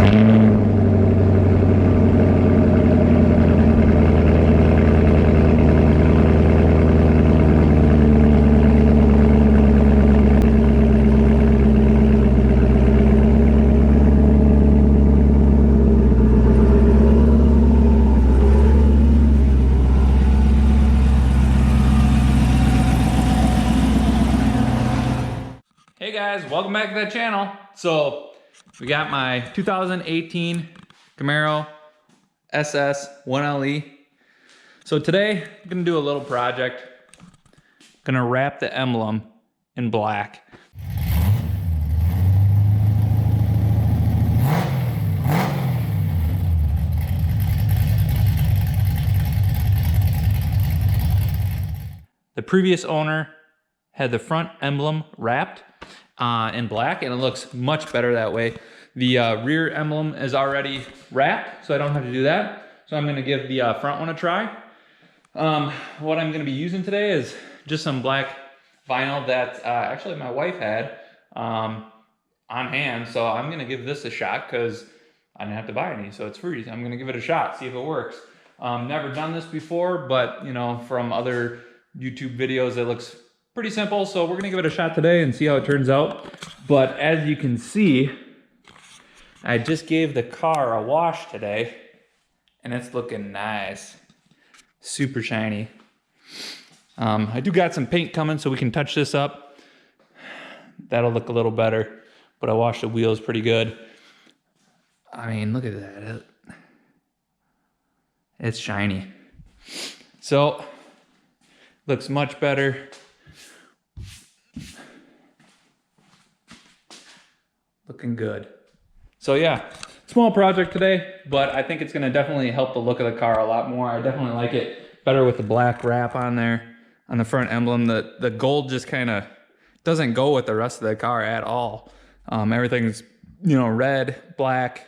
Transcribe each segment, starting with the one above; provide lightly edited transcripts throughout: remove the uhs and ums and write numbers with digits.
Hey guys, welcome back to the channel. So we got my 2018 Camaro SS 1LE. So today I'm gonna do a little project. Gonna wrap the emblem in black. The previous owner had the front emblem wrapped in black, and it looks much better that way. The rear emblem is already wrapped, so I don't have to do that. So I'm gonna give the front one a try. What I'm gonna be using today is just some black vinyl that actually my wife had on hand. So I'm gonna give this a shot because I didn't have to buy any, so it's free. I'm gonna give it a shot, see if it works. Never done this before, but you know, from other YouTube videos, it looks pretty simple, so we're gonna give it a shot today and see how it turns out. But as you can see, I just gave the car a wash today, and it's looking nice. Super shiny. I do got some paint coming, so we can touch this up. That'll look a little better, but I washed the wheels pretty good. I mean, look at that. It's shiny. So, looks much better. Looking good. So yeah, small project today, but I think it's gonna definitely help the look of the car a lot more. I definitely like it better with the black wrap on there, on the front emblem. The gold just kind of doesn't go with the rest of the car at all. Everything's, you know, red, black.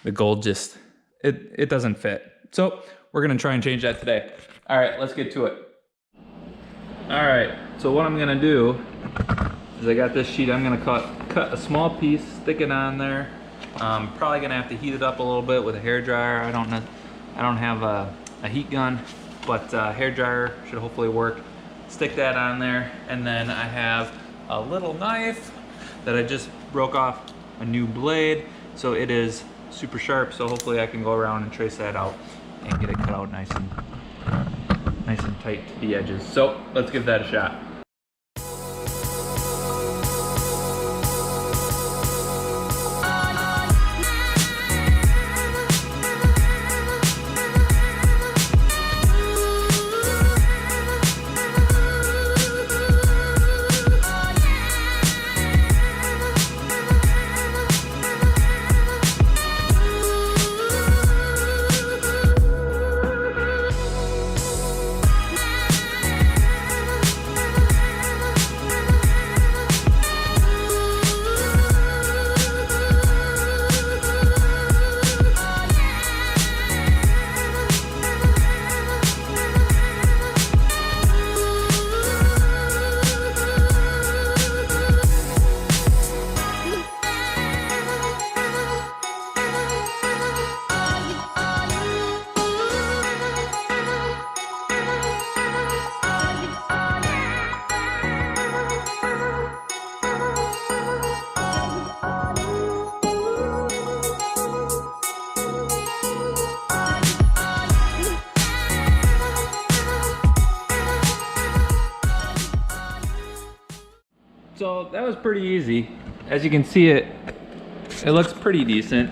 The gold just, it doesn't fit. So we're gonna try and change that today. All right, let's get to it. All right, so what I'm gonna do is I got this sheet. I'm gonna cut a small piece, stick it on there. Probably gonna have to heat it up a little bit with a hair dryer. I don't have a heat gun, but hair dryer should hopefully work. Stick that on there, and then I have a little knife that I just broke off a new blade, so it is super sharp. So hopefully I can go around and trace that out and get it cut out nice and tight to the edges. So let's give that a shot. So that was pretty easy. As you can see, it looks pretty decent.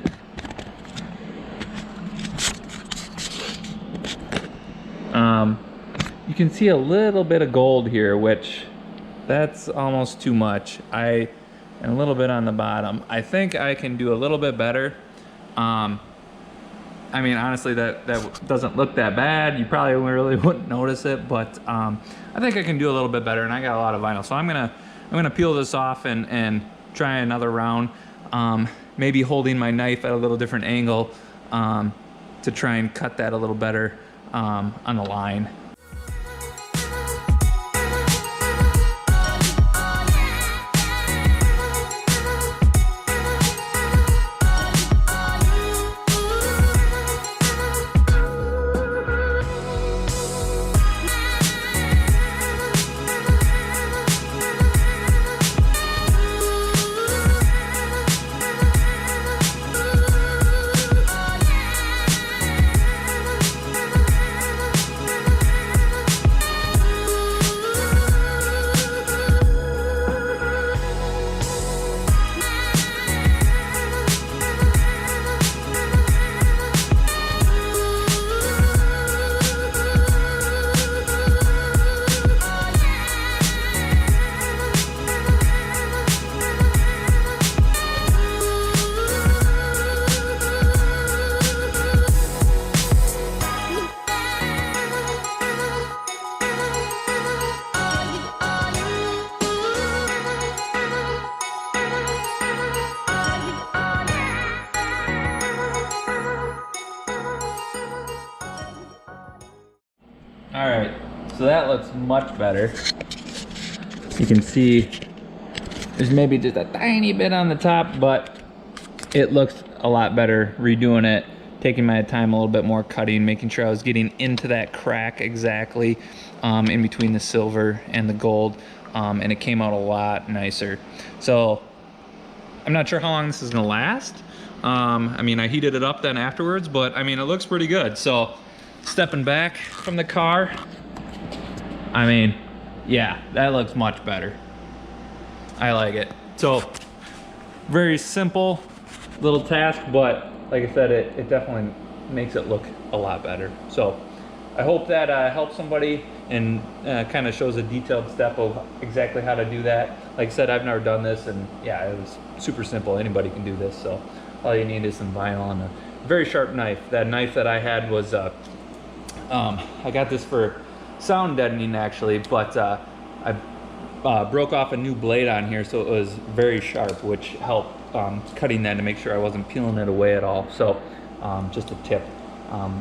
You can see a little bit of gold here, which that's almost too much. And a little bit on the bottom. I think I can do a little bit better. I mean, honestly, that doesn't look that bad. You probably really wouldn't notice it, but I think I can do a little bit better, and I got a lot of vinyl. So I'm gonna peel this off and try another round. Maybe holding my knife at a little different angle to try and cut that a little better on the line. All right, so that looks much better. You can see there's maybe just a tiny bit on the top, but it looks a lot better redoing it, taking my time a little bit more, cutting, making sure I was getting into that crack exactly in between the silver and the gold, and it came out a lot nicer. So I'm not sure how long this is gonna last. I mean, I heated it up then afterwards, but I mean, it looks pretty good. So stepping back from the car, I mean, yeah, that looks much better. I like it. So very simple little task, but like I said, it definitely makes it look a lot better. So I hope that helps somebody and kind of shows a detailed step of exactly how to do that. Like I said, I've never done this, and yeah, it was super simple. Anybody can do this. So all you need is some vinyl and a very sharp knife. That knife that I had was, I got this for sound deadening actually, but I broke off a new blade on here, so it was very sharp, which helped cutting that to make sure I wasn't peeling it away at all. So just a tip.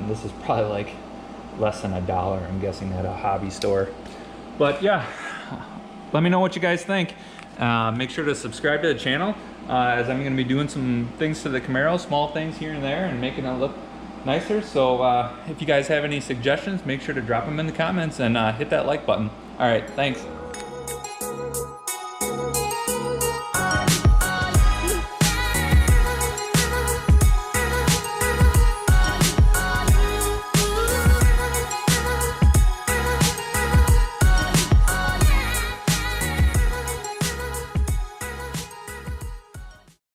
This is probably like less than $1, I'm guessing, at a hobby store. But yeah, let me know what you guys think. Make sure to subscribe to the channel, as I'm going to be doing some things to the Camaro, small things here and there, and making it look nicer. So if you guys have any suggestions, make sure to drop them in the comments and hit that like button. All right, thanks.